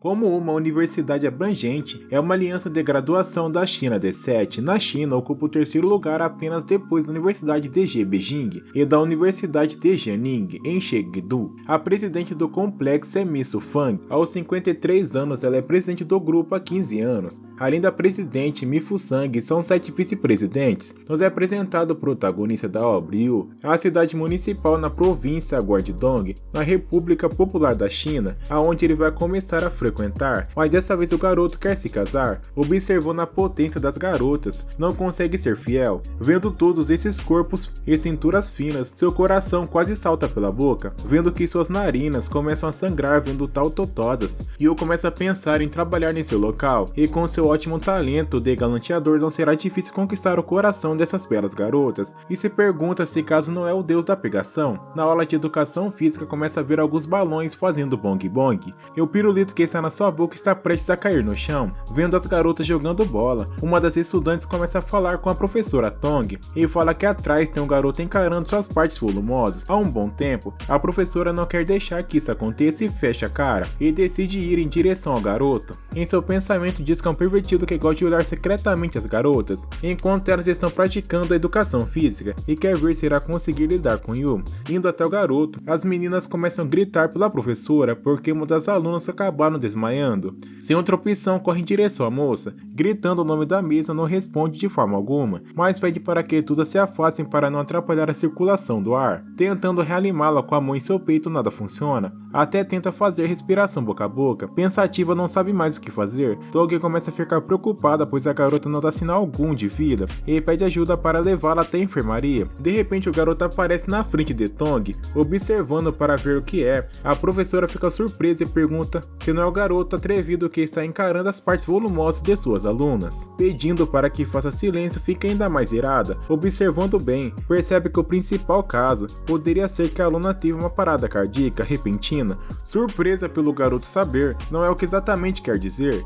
Como uma universidade abrangente, é uma aliança de graduação da China D7. Na China, ocupa o terceiro lugar apenas depois da Universidade de Beijing e da Universidade de Jianing, em Chengdu. A presidente do complexo é Mi Sufang. Aos 53 anos, ela é presidente do grupo há 15 anos. Além da presidente Mi Fusang, são 7 vice-presidentes. Nos é apresentado o protagonista da obra, Yu, a cidade municipal na província Guangdong, na República Popular da China, aonde ele vai começar a frequentar, mas dessa vez o garoto quer se casar. Observando a potência das garotas, não consegue ser fiel. Vendo todos esses corpos e cinturas finas, seu coração quase salta pela boca, vendo que suas narinas começam a sangrar vendo tal totosas. Yu começa a pensar em trabalhar nesse local, e com seu ótimo talento de galanteador não será difícil conquistar o coração dessas belas garotas, e se pergunta se caso não é o deus da pegação. Na aula de educação física começa a ver alguns balões fazendo bong bong, e o pirulito que está na sua boca está prestes a cair no chão. Vendo as garotas jogando bola, uma das estudantes começa a falar com a professora Tong e fala que atrás tem um garoto encarando suas partes volumosas. Há um bom tempo, a professora não quer deixar que isso aconteça e fecha a cara e decide ir em direção ao garoto. Em seu pensamento diz que é um pervertido que gosta de olhar secretamente as garotas, enquanto elas estão praticando a educação física e quer ver se irá conseguir lidar com Yu. Indo até o garoto, as meninas começam a gritar pela professora porque uma das alunas acabaram desmaiando. Sem outra opção, corre em direção à moça, gritando o nome da mesma, não responde de forma alguma, mas pede para que todas se afastem para não atrapalhar a circulação do ar. Tentando reanimá-la com a mão em seu peito, nada funciona. Até tenta fazer respiração boca a boca. Pensativa, não sabe mais o que fazer. Tong começa a ficar preocupada, pois a garota não dá sinal algum de vida, e pede ajuda para levá-la até a enfermaria. De repente, o garoto aparece na frente de Tong, observando para ver o que é. A professora fica surpresa e pergunta se não é o garoto atrevido que está encarando as partes volumosas de suas alunas. Pedindo para que faça silêncio, fica ainda mais irada. Observando bem, percebe que o principal caso poderia ser que a aluna teve uma parada cardíaca repentina. Surpresa pelo garoto saber, não é o que exatamente quer dizer.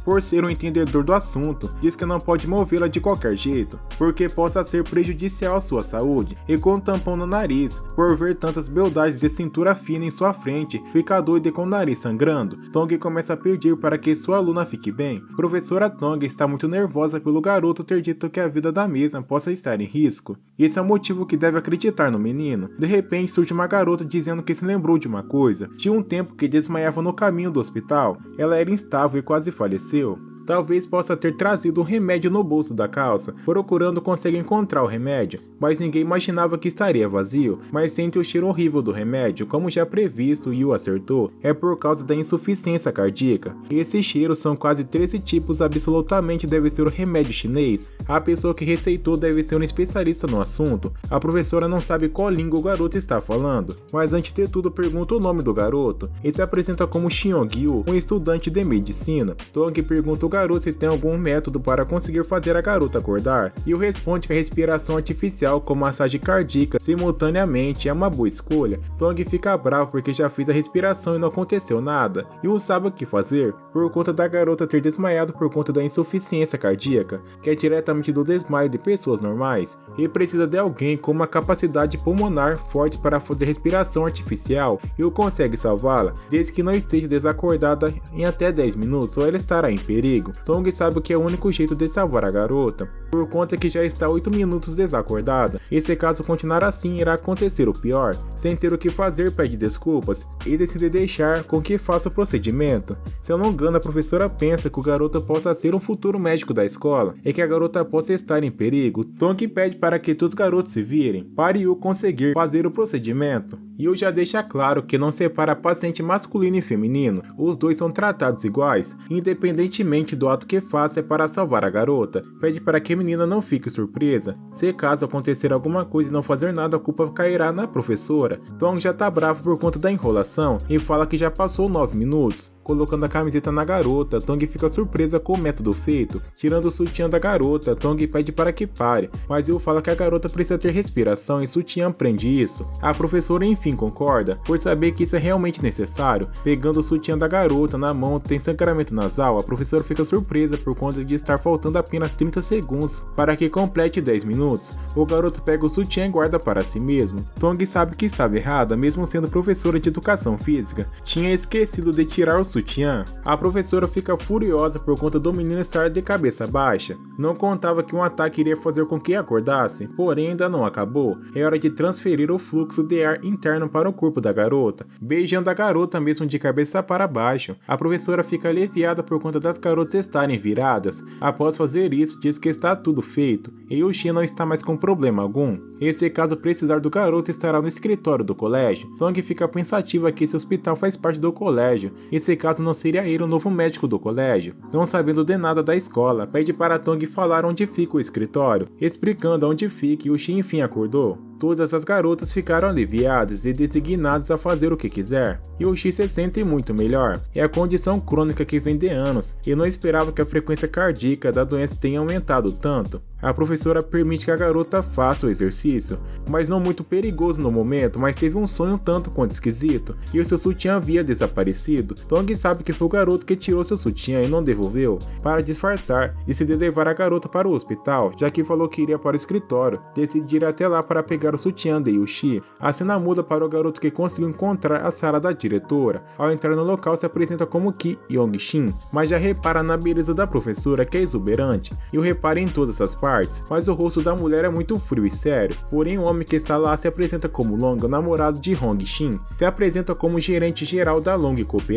Por ser um entendedor do assunto, diz que não pode movê-la de qualquer jeito, porque possa ser prejudicial à sua saúde, e com um tampão no nariz, por ver tantas beldades de cintura fina em sua frente, fica doida com o nariz sangrando. Tong começa a pedir para que sua aluna fique bem. Professora Tong está muito nervosa pelo garoto ter dito que a vida da mesma possa estar em risco. Esse é o motivo que deve acreditar no menino. De repente surge uma garota dizendo que se lembrou de uma coisa. Tinha um tempo que desmaiava no caminho do hospital. Ela era instável e quase faleceu. Talvez possa ter trazido um remédio no bolso da calça. Procurando, consegue encontrar o remédio, mas ninguém imaginava que estaria vazio, mas sente o cheiro horrível do remédio. Como já previsto, Yu acertou, é por causa da insuficiência cardíaca. Esses cheiros são quase 13 tipos, absolutamente deve ser o remédio chinês. A pessoa que receitou deve ser um especialista no assunto. A professora não sabe qual língua o garoto está falando, mas antes de tudo pergunta o nome do garoto. Ele se apresenta como Xiong-yu, um estudante de medicina. Tong pergunta ao garoto se tem algum método para conseguir fazer a garota acordar, e o responde que a respiração artificial com massagem cardíaca simultaneamente é uma boa escolha. Tong fica bravo porque já fez a respiração e não aconteceu nada, e o sabe o que fazer, por conta da garota ter desmaiado por conta da insuficiência cardíaca, que é diretamente do desmaio de pessoas normais, e precisa de alguém com uma capacidade pulmonar forte para fazer respiração artificial, e o consegue salvá-la, desde que não esteja desacordada em até 10 minutos ou ela estará em perigo. Tong sabe que é o único jeito de salvar a garota, por conta que já está 8 minutos desacordada, e se caso continuar assim irá acontecer o pior. Sem ter o que fazer, pede desculpas e decide deixar com que faça o procedimento. Se eu não me engano, a professora pensa que o garoto possa ser um futuro médico da escola e que a garota possa estar em perigo. Tong pede para que todos os garotos se virem para Yu conseguir fazer o procedimento. Yu já deixa claro que não separa paciente masculino e feminino, os dois são tratados iguais, independentemente do ato que faça é para salvar a garota. Pede para que a menina não fique surpresa. Se caso acontecer alguma coisa e não fazer nada, a culpa cairá na professora. Tong já tá bravo por conta da enrolação e fala que já passou 9 minutos. Colocando a camiseta na garota, Tong fica surpresa com o método feito. Tirando o sutiã da garota, Tong pede para que pare, mas Yu fala que a garota precisa ter respiração e sutiã aprende isso. A professora enfim concorda, por saber que isso é realmente necessário. Pegando o sutiã da garota na mão, tem sangramento nasal, a professora fica surpresa por conta de estar faltando apenas 30 segundos para que complete 10 minutos. O garoto pega o sutiã e guarda para si mesmo. Tong sabe que estava errada, mesmo sendo professora de educação física. Tinha esquecido de tirar o sutiã. A professora fica furiosa por conta do menino estar de cabeça baixa. Não contava que um ataque iria fazer com que acordasse, porém ainda não acabou. É hora de transferir o fluxo de ar interno para o corpo da garota, beijando a garota mesmo de cabeça para baixo. A professora fica aliviada por conta das garotas estarem viradas. Após fazer isso, diz que está tudo feito e o Shin não está mais com problema algum. E se caso precisar do garoto, estará no escritório do colégio. Tong fica pensativa que esse hospital faz parte do colégio, e se caso não seria ele o novo médico do colégio. Não sabendo de nada da escola, pede para Tong falar onde fica o escritório, explicando onde fica, e o Shin enfim acordou. Todas as garotas ficaram aliviadas e designadas a fazer o que quiser. Yoshi se sente muito melhor. É a condição crônica que vem de anos, e não esperava que a frequência cardíaca da doença tenha aumentado tanto. A professora permite que a garota faça o exercício, mas não muito perigoso no momento, mas teve um sonho tanto quanto esquisito, e o seu sutiã havia desaparecido. Tong sabe que foi o garoto que tirou seu sutiã e não devolveu, para disfarçar, e decide levar a garota para o hospital, já que falou que iria para o escritório. Decide ir até lá para pegar o sutiã de Yoshi. A cena muda para o garoto que conseguiu encontrar a sala da diretora. Ao entrar no local, se apresenta como Ki Yong-shin, mas já repara na beleza da professora, que é exuberante, e o repara em todas as partes. Mas o rosto da mulher é muito frio e sério. Porém, o homem que está lá se apresenta como Long, o namorado de Hong Shin. Se apresenta como gerente geral da Long Corporation.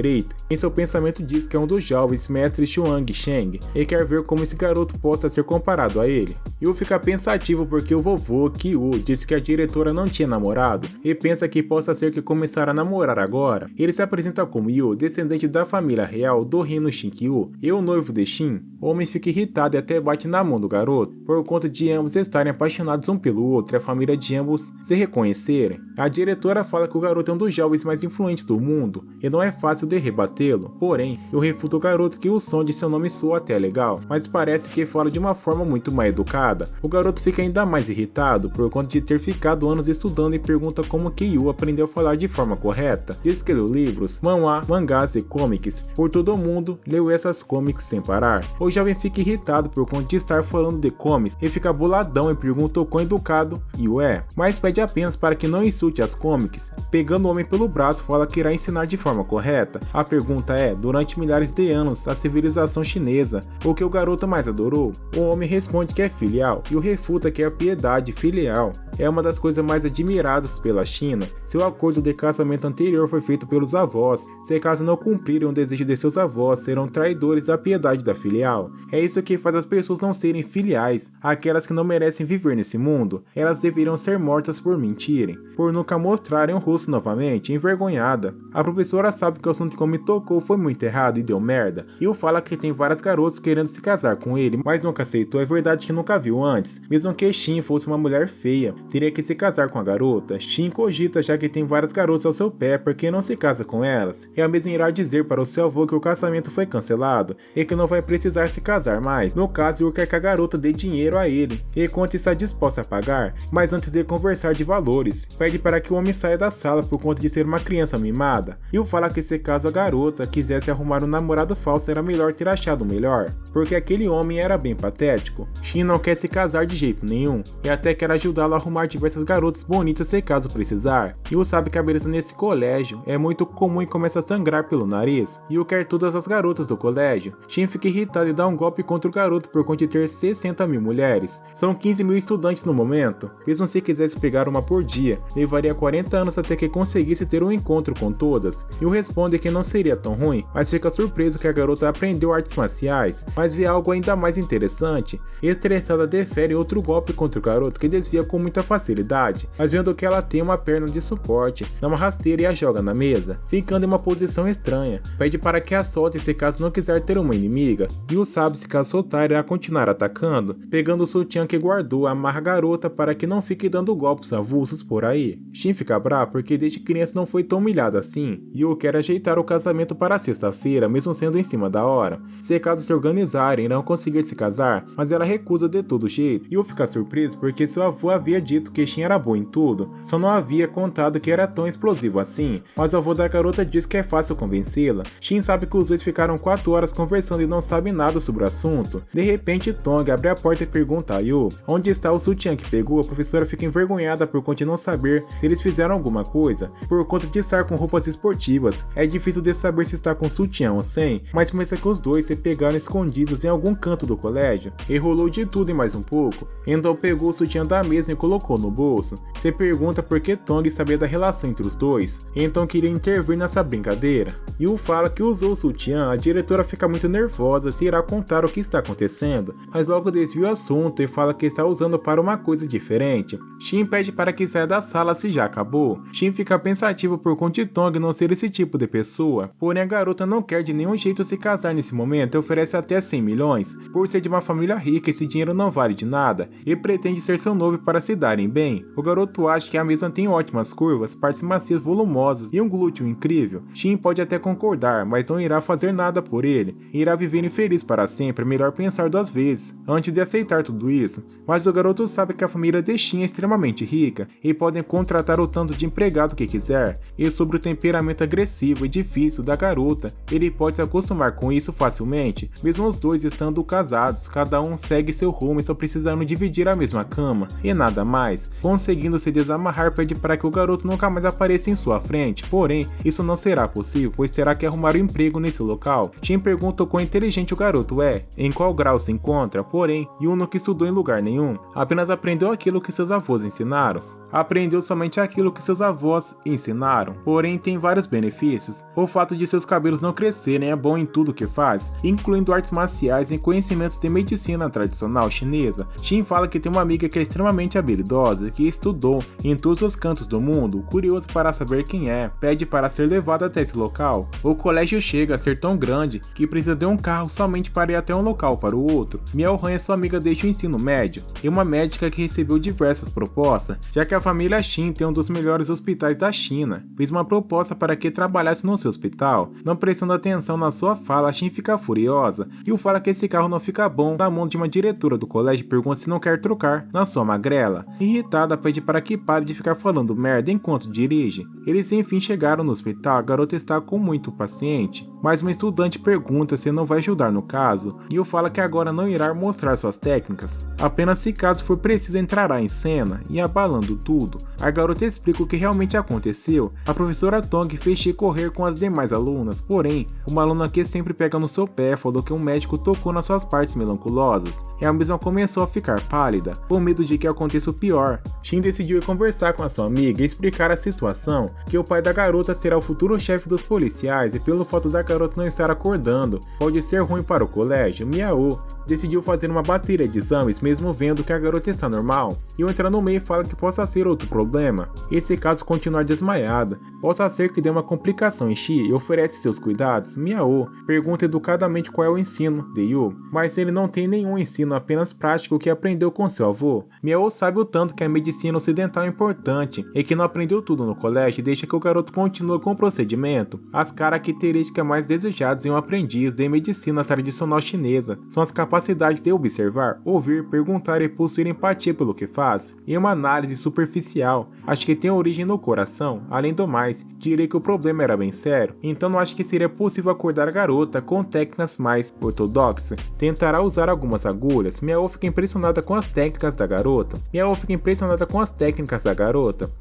Em seu pensamento diz que é um dos jovens mestres Xuang Sheng e quer ver como esse garoto possa ser comparado a ele. Yu fica pensativo porque o vovô Kyu disse que a diretora não tinha namorado e pensa que possa ser que começaram a namorar agora. Ele se apresenta como Yu, descendente da família real do reino Shinkyu, e o noivo de Shin. O homem fica irritado e até bate na mão do garoto, por conta de ambos estarem apaixonados um pelo outro e a família de ambos se reconhecerem. A diretora fala que o garoto é um dos jovens mais influentes do mundo e não é fácil de rebatê-lo, porém, eu refuto o garoto que o som de seu nome soa até legal, mas parece que fala de uma forma muito mal educada. O garoto fica ainda mais irritado por conta de ter ficado anos estudando e pergunta como Kyu aprendeu a falar de forma correta. Diz que leu livros, manhwa, mangás e comics por todo o mundo, leu essas comics sem parar. O jovem fica irritado por conta de estar falando de comics e fica boladão e pergunta o quão educado Yu é, mas pede apenas para que não insulte as comics. Pegando o homem pelo braço, fala que irá ensinar de forma correta. A pergunta é, durante milhares de anos, a civilização chinesa, o que o garoto mais adorou? O homem responde que é filial, e o refuta que a piedade filial é uma das coisas mais admiradas pela China. Seu acordo de casamento anterior foi feito pelos avós. Se caso não cumprirem o desejo de seus avós, serão traidores da piedade da filial. É isso que faz as pessoas não serem filiais. Aquelas que não merecem viver nesse mundo, elas deveriam ser mortas por mentirem, por nunca mostrarem o rosto novamente, envergonhada. A professora sabe que o assunto que me tocou foi muito errado e deu merda. E o fala que tem várias garotas querendo se casar com ele, mas nunca aceitou. É verdade que nunca viu antes. Mesmo que Shin fosse uma mulher feia, teria que se casar com a garota. Shin cogita, já que tem várias garotas ao seu pé, porque não se casa com elas. Ela mesmo irá dizer para o seu avô que o casamento foi cancelado e que não vai precisar se casar mais. No caso, Yu quer que a garota dê dinheiro a ele e quanto está disposta a pagar, mas antes de conversar de valores, pede para que o homem saia da sala por conta de ser uma criança mimada. Yu fala que se caso a garota quisesse arrumar um namorado falso, era melhor ter achado o melhor, porque aquele homem era bem patético. Shin não quer se casar de jeito nenhum e até quer ajudá-lo a arrumar diversas garotas bonitas se caso precisar. Yu sabe que a beleza nesse colégio é muito comum e começa a sangrar pelo nariz. Yu quer todas as garotas do colégio. Shin fica irritado e dá um golpe contra o garoto por conta de ter 60 mil mulheres. São 15 mil estudantes no momento. Mesmo se quisesse pegar uma por dia, levaria 40 anos até que conseguisse ter um encontro com todas. Yu responde que não seria tão ruim, mas fica surpreso que a garota aprendeu artes marciais, mas vê algo ainda mais interessante. Estressada, defere outro golpe contra o garoto, que desvia com muita facilidade, mas vendo que ela tem uma perna de suporte, dá uma rasteira e a joga na mesa, ficando em uma posição estranha. Pede para que a solte se caso não quiser ter uma inimiga. Yu sabe se caso soltar irá continuar atacando. Pegando o sutiã que guardou, amarra a garota para que não fique dando golpes avulsos por aí. Shin fica bravo porque desde criança não foi tão humilhada assim. Yu quer ajeitar o casamento para sexta-feira, mesmo sendo em cima da hora. Se caso se organizarem, irão conseguir se casar, mas ela recusa de todo jeito. Yu fica surpreso porque seu avô havia dito que Shin era bom em tudo, só não havia contado que era tão explosivo assim. Mas o avô da garota diz que é fácil convencê-la. Shin sabe que os dois ficaram 4 horas conversando e não sabe nada sobre o assunto. De repente, Tong abre a porta e pergunta a Yu onde está o sutiã que pegou. A professora fica envergonhada por conta de não saber se eles fizeram alguma coisa, por conta de estar com roupas esportivas. É difícil de saber se está com sutiã ou sem, mas pensa que os dois se pegaram escondidos em algum canto do colégio, e rolou de tudo e mais um pouco. Então pegou o sutiã da mesa e colocou no bolso. Se pergunta por que Tong sabia da relação entre os dois, então queria intervir nessa brincadeira. Yu fala que usou o sutiã, a diretora fica muito nervosa se irá contar o que está acontecendo, mas logo desvia o assunto e fala que está usando para uma coisa diferente. Shin pede para que saia da sala se já acabou. Shin fica pensativo por conta de Tong não ser esse tipo de pessoa, porém a garota não quer de nenhum jeito se casar nesse momento e oferece até 100 milhões. Por ser de uma família rica, esse dinheiro não vale de nada e pretende ser seu noivo para se darem bem. O garoto acha que a mesma tem ótimas curvas, partes macias volumosas e um glúteo incrível. Shin pode até concordar, mas não irá fazer nada por ele. Irá viver infeliz para sempre, melhor pensar 2 vezes antes de aceitar tudo isso. Mas o garoto sabe que a família de Shin é extremamente rica e podem contratar o tanto de empregado que quiser. E sobre o temperamento agressivo e difícil da garota, ele pode se acostumar com isso facilmente. Mesmo os dois estando casados, cada um segue seu rumo e só precisando dividir a mesma cama e nada mais. Conseguindo se desamarrar, pede para que o garoto nunca mais apareça em sua frente, porém isso não será possível, pois terá que arrumar um emprego nesse local. Shin pergunta o quão inteligente o garoto é, em qual grau se encontra, porém Yu nunca estudou em lugar nenhum, apenas aprendeu aquilo que seus avós ensinaram. Aprendeu somente aquilo que seus avós ensinaram, porém tem vários benefícios. O fato de seus cabelos não crescerem é bom em tudo que faz, incluindo artes marciais e conhecimentos de medicina tradicional chinesa. Shin fala que tem uma amiga que é extremamente habilidosa, que estudou em todos os cantos do mundo. Curioso para saber quem é, pede para ser levado até esse local. O colégio chega a ser tão grande que precisa de um carro somente para ir até um local para o outro. Miao Han é sua amiga desde o ensino médio e uma médica que recebeu diversas propostas, já que a família Shin tem um dos melhores hospitais da China. Fez uma proposta para que trabalhasse no seu hospital. Não prestando atenção na sua fala, Shin fica furiosa e o fala que esse carro não fica bom na mão de uma diretora do colégio e pergunta se não quer trocar na sua magrela. Irritada, pede para que pare de ficar falando merda enquanto dirige. Eles enfim chegaram no hospital. A garota está com muito paciente, mas uma estudante pergunta se não vai ajudar no caso, e o fala que agora não irá mostrar suas técnicas, apenas se caso for preciso entrará em cena, e abalando tudo. A garota explica o que realmente aconteceu. A professora Tong fez Shin correr com as demais alunas, porém, uma aluna que sempre pega no seu pé falou que um médico tocou nas suas partes melancolosas, e a mesma começou a ficar pálida, com medo de que aconteça o pior. Shin decidiu ir conversar com a sua amiga e explicar a situação, que o pai da garota será o futuro chefe dos policiais e pelo fato da garota não estar acordando, pode ser ruim para o colégio. Miao decidiu fazer uma bateria de exames mesmo vendo que a garota está normal, e o entrar no meio fala que possa ser outro problema, e se caso continuar desmaiada, possa ser que dê uma complicação em Shin e oferece seus cuidados. Miao pergunta educadamente qual é o ensino de Yu, mas ele não tem nenhum ensino, apenas prático que aprendeu com seu avô. Miao sabe o tanto que a medicina ocidental é importante e que não aprendeu tudo no colégio e deixa que o garoto continue com o procedimento. As características mais desejadas em um aprendiz de medicina tradicional chinesa são as capacidades de observar, ouvir, perguntar e possuir empatia pelo que faz. Em uma análise superficial, acho que tem origem no coração. Além do mais, direi que o problema era bem sério, então não acho que seria possível acordar a garota com técnicas mais ortodoxas. Tentará usar algumas agulhas. Miao fica impressionada com as técnicas da garota.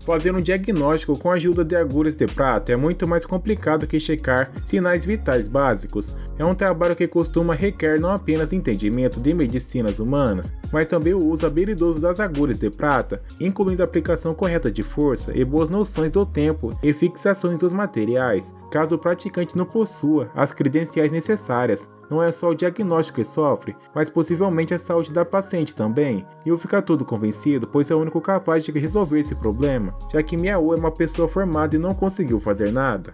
Fazer um diagnóstico com a ajuda de agulhas de prata é muito mais complicado que checar sinais vitais básicos. É um trabalho que costuma requer não apenas entendimento de medicinas humanas, mas também o uso habilidoso das agulhas de prata, incluindo a aplicação correta de força e boas noções do tempo e fixações dos materiais, caso o praticante não possua as credenciais necessárias. Não é só o diagnóstico que sofre, mas possivelmente a saúde da paciente também. E eu fico todo convencido, pois é o único capaz de resolver esse problema, já que Miao é uma pessoa formada e não conseguiu fazer nada.